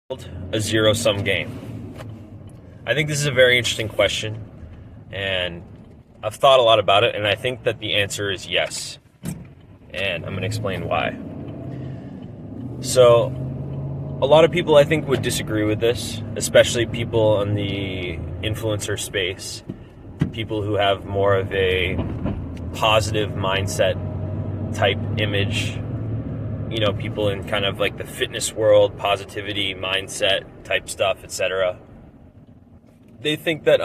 A zero-sum game? I think this is a very interesting question, and I've thought a lot about it, and I think that the answer is yes. And I'm going to explain why. So, a lot of people I think would disagree with this, especially people in the influencer space, people who have more of a positive mindset type image. You know, people in kind of like the fitness world, positivity, mindset type stuff, etc. They think that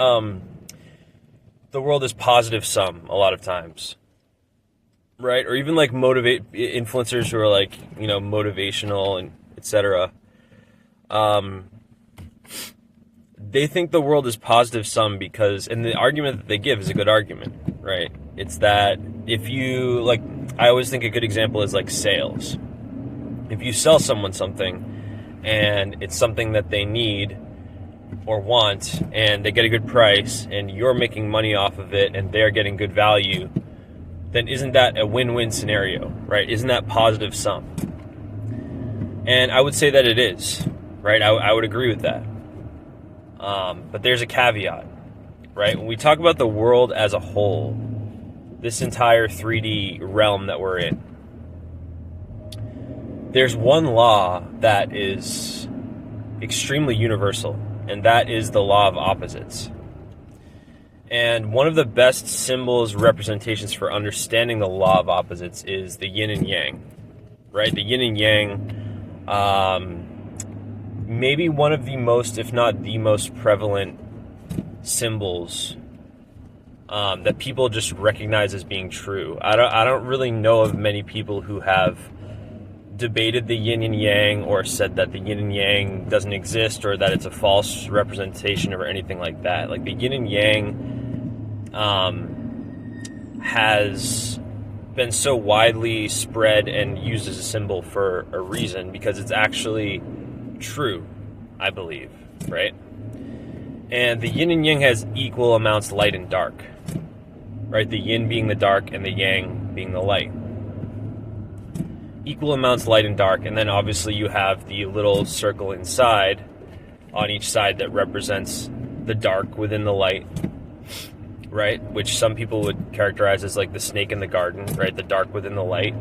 the world is positive sum a lot of times, right? Or even like influencers who are like, you know, motivational and etc. They think the world is positive sum because, and the argument that they give is a good argument, right? It's that if you, like, I always think a good example is like sales. If you sell someone something and it's something that they need or want and they get a good price and you're making money off of it and they're getting good value, then isn't that a win-win scenario, right? Isn't that positive sum? And I would say that it is, right? I would agree with that. But there's a caveat, right? When we talk about the world as a whole, this entire 3D realm that we're in, there's one law that is extremely universal, and that is the law of opposites. And one of the best symbols, representations for understanding the law of opposites is the yin and yang, right? The yin and yang, maybe one of the most, if not the most prevalent symbols that people just recognize as being true. I don't really know of many people who have debated the yin and yang or said that the yin and yang doesn't exist or that it's a false representation or anything like that. Like, the yin and yang has been so widely spread and used as a symbol for a reason, because it's actually true, I believe, right? And the yin and yang has equal amounts light and dark, right? The yin being the dark and the yang being the light. Equal amounts light and dark, and then obviously you have the little circle inside on each side that represents the dark within the light, right? Which some people would characterize as like the snake in the garden, right? The dark within the light.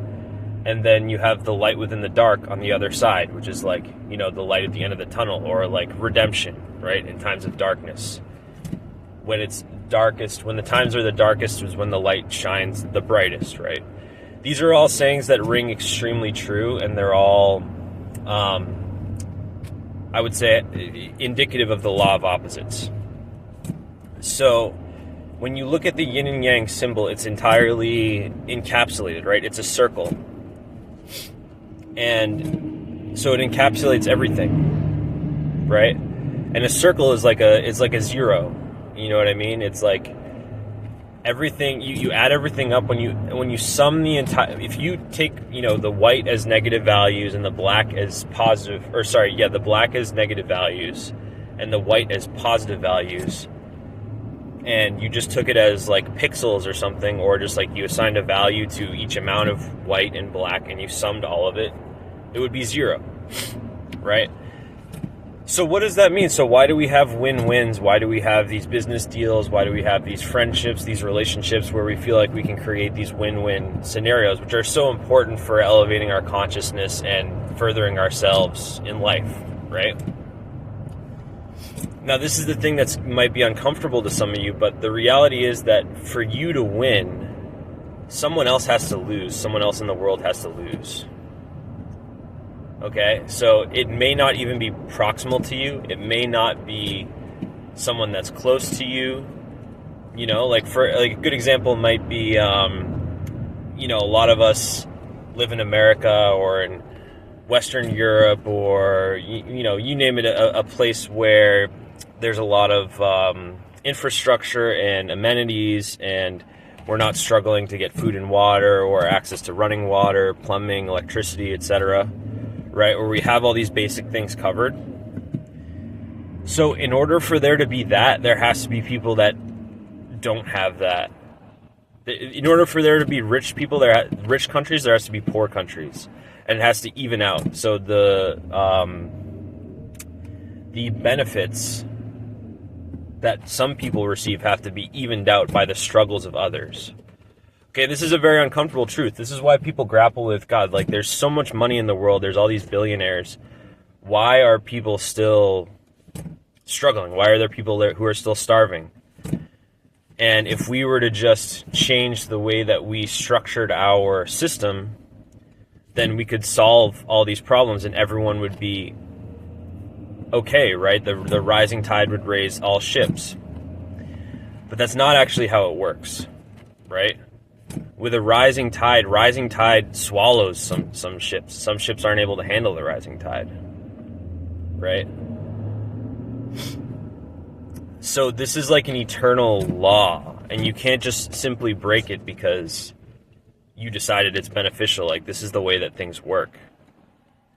And then you have the light within the dark on the other side, which is like, you know, the light at the end of the tunnel, or like redemption, right? In times of darkness. When it's darkest, when the times are the darkest is when the light shines the brightest, right? These are all sayings that ring extremely true, and they're all, I would say, indicative of the law of opposites. So, when you look at the yin and yang symbol, it's entirely encapsulated, right? It's a circle. And so it encapsulates everything, right? And a circle is like a zero. You know what I mean? It's like everything, you add everything up when you sum the entire, if you take, you know, the white as negative values and the black as positive, or sorry, yeah, the black as negative values and the white as positive values, and you just took it as like pixels or something, or just like you assigned a value to each amount of white and black and you summed all of it, it would be zero, right? So what does that mean? So why do we have win-wins? Why do we have these business deals? Why do we have these friendships, these relationships where we feel like we can create these win-win scenarios, which are so important for elevating our consciousness and furthering ourselves in life, right? Now, this is the thing that might be uncomfortable to some of you, but the reality is that for you to win, someone else has to lose. Someone else in the world has to lose. Okay, so it may not even be proximal to you. It may not be someone that's close to you. You know, like a good example might be, you know, a lot of us live in America or in Western Europe, or, you know, you name it, a place where there's a lot of infrastructure and amenities, and we're not struggling to get food and water or access to running water, plumbing, electricity, etc., right? Where we have all these basic things covered. So in order for there to be that, there has to be people that don't have that. In order for there to be rich people, rich countries, there has to be poor countries. And it has to even out. So the the benefits that some people receive have to be evened out by the struggles of others. Okay, this is a very uncomfortable truth. This is why people grapple with God. Like, there's so much money in the world. There's all these billionaires. Why are people still struggling? Why are there people there who are still starving? And if we were to just change the way that we structured our system, then we could solve all these problems and everyone would be okay, right? The rising tide would raise all ships. But that's not actually how it works, right? With a rising tide swallows some ships. Some ships aren't able to handle the rising tide, right? So this is like an eternal law, and you can't just simply break it because you decided it's beneficial. Like, this is the way that things work.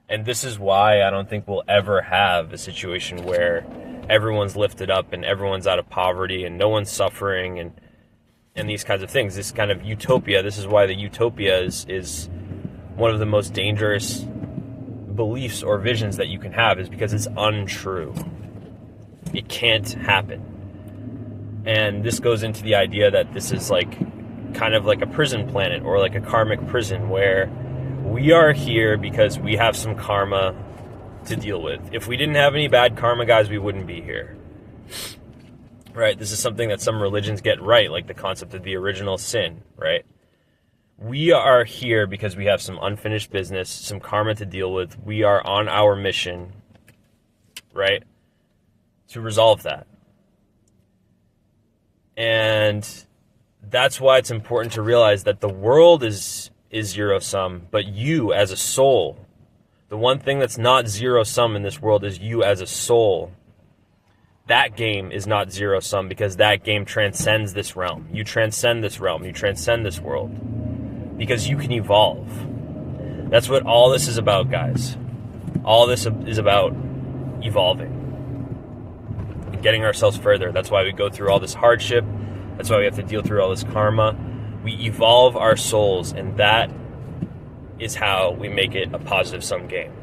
And this is why I don't think we'll ever have a situation where everyone's lifted up and everyone's out of poverty and no one's suffering and these kinds of things. This kind of utopia. This is why the utopia is one of the most dangerous beliefs or visions that you can have, is because it's untrue. It can't happen. And this goes into the idea that this is like kind of like a prison planet or like a karmic prison where we are here because we have some karma to deal with. If we didn't have any bad karma, guys, we wouldn't be here. Right? This is something that some religions get right, like the concept of the original sin, right? We are here because we have some unfinished business, some karma to deal with. We are on our mission, right, to resolve that. And that's why it's important to realize that the world is zero-sum, but you as a soul, the one thing that's not zero-sum in this world is you as a soul. That game is not zero-sum because that game transcends this realm. You transcend this realm. You transcend this world because you can evolve. That's what all this is about, guys. All this is about evolving and getting ourselves further. That's why we go through all this hardship. That's why we have to deal through all this karma. We evolve our souls, and that is how we make it a positive-sum game.